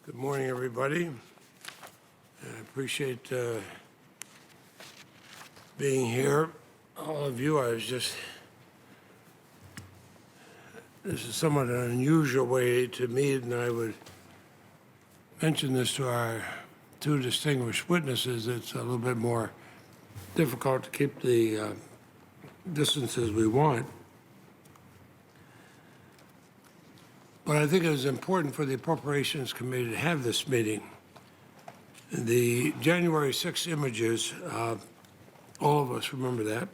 Good morning, everybody. I appreciate being here. All of you, this is somewhat an unusual way to meet, and I would mention this to our two distinguished witnesses. It's a little bit more difficult to keep the distances we want. But I think it was important for the Appropriations Committee to have this meeting. The January 6 images, all of us remember that,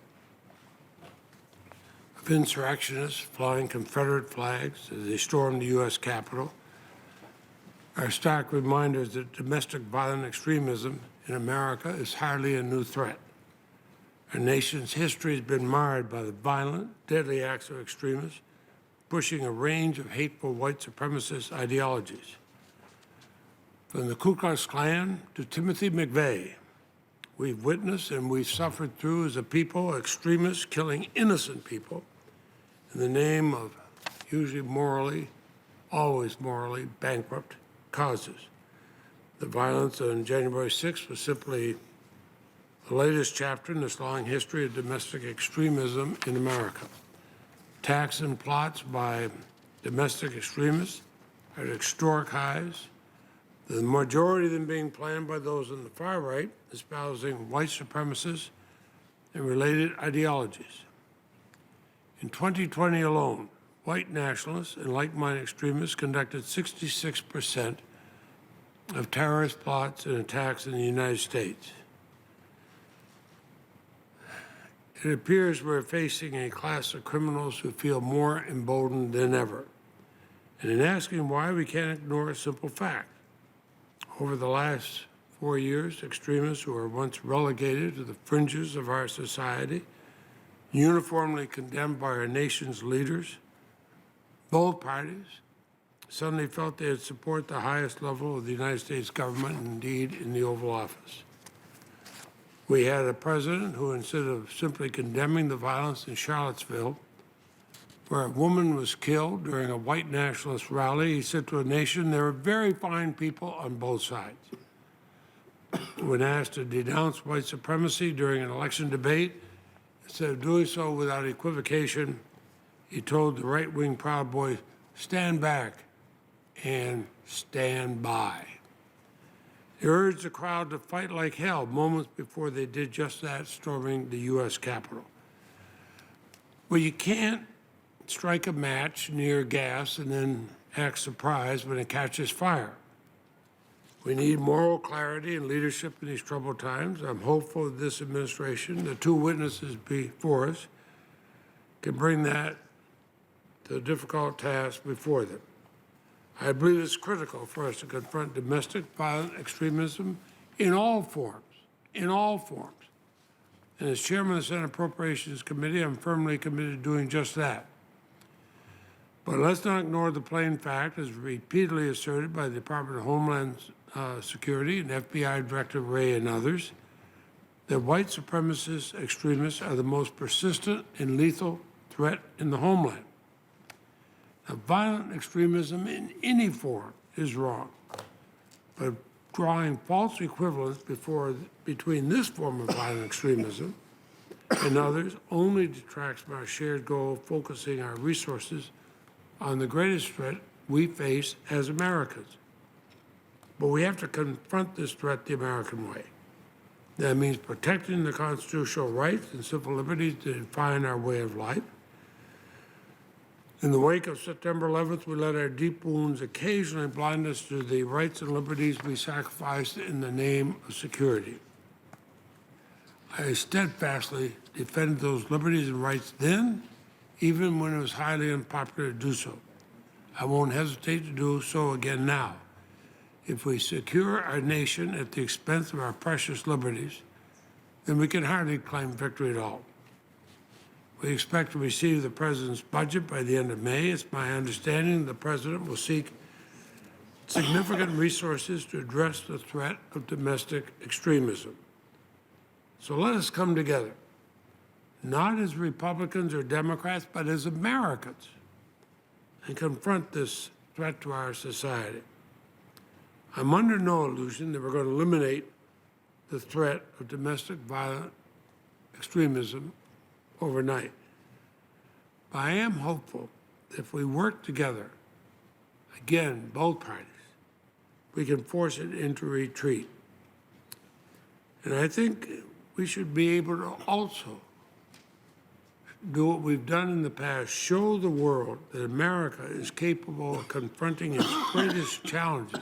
of insurrectionists flying Confederate flags as they stormed the U.S. Capitol, are stark reminders that domestic violent extremism in America is hardly a new threat. Our nation's history has been marred by the violent, deadly acts of extremists pushing a range of hateful white supremacist ideologies. From the Ku Klux Klan to Timothy McVeigh, we've witnessed and we've suffered through as a people extremists killing innocent people in the name of usually always morally bankrupt causes. The violence on January 6th was simply the latest chapter in this long history of domestic extremism in America. Attacks and plots by domestic extremists are at historic highs, the majority of them being planned by those on the far right, espousing white supremacists and related ideologies. In 2020 alone, white nationalists and like-minded extremists conducted 66% of terrorist plots and attacks in the United States. It appears we're facing a class of criminals who feel more emboldened than ever. And in asking why, we can't ignore a simple fact. Over the last 4 years, extremists who were once relegated to the fringes of our society, uniformly condemned by our nation's leaders, both parties, suddenly felt they had support the highest level of the United States government, and indeed in the Oval Office. We had a president who, instead of simply condemning the violence in Charlottesville, where a woman was killed during a white nationalist rally, he said to a nation, there are very fine people on both sides. When asked to denounce white supremacy during an election debate, instead of doing so without equivocation, he told the right-wing Proud Boys, stand back and stand by. He urged the crowd to fight like hell moments before they did just that, storming the U.S. Capitol. Well, you can't strike a match near gas and then act surprised when it catches fire. We need moral clarity and leadership in these troubled times. I'm hopeful that this administration, the two witnesses before us, can bring that to the difficult task before them. I believe it's critical for us to confront domestic violent extremism in all forms, And as chairman of the Senate Appropriations Committee, I'm firmly committed to doing just that. But let's not ignore the plain fact, as repeatedly asserted by the Department of Homeland Security and FBI Director Wray and others, that white supremacist extremists are the most persistent and lethal threat in the homeland. Now, violent extremism in any form is wrong, but drawing false equivalence between this form of violent extremism and others only detracts from our shared goal of focusing our resources on the greatest threat we face as Americans. But we have to confront this threat the American way. That means protecting the constitutional rights and civil liberties that define our way of life. In the wake of September 11th, we let our deep wounds occasionally blind us to the rights and liberties we sacrificed in the name of security. I steadfastly defended those liberties and rights then, even when it was highly unpopular to do so. I won't hesitate to do so again now. If we secure our nation at the expense of our precious liberties, then we can hardly claim victory at all. We expect to receive the President's budget by the end of May. It's my understanding the President will seek significant resources to address the threat of domestic extremism. So let us come together, not as Republicans or Democrats, but as Americans, and confront this threat to our society. I'm under no illusion that we're going to eliminate the threat of domestic violent extremism overnight. But I am hopeful that if we work together, again, both parties, we can force it into retreat. And I think we should be able to also do what we've done in the past, show the world that America is capable of confronting its greatest challenges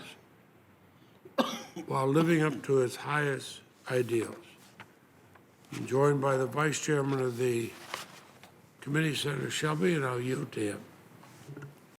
while living up to its highest ideals. I'm joined by the Vice Chairman of the Committee, Senator Shelby, and I'll yield to him.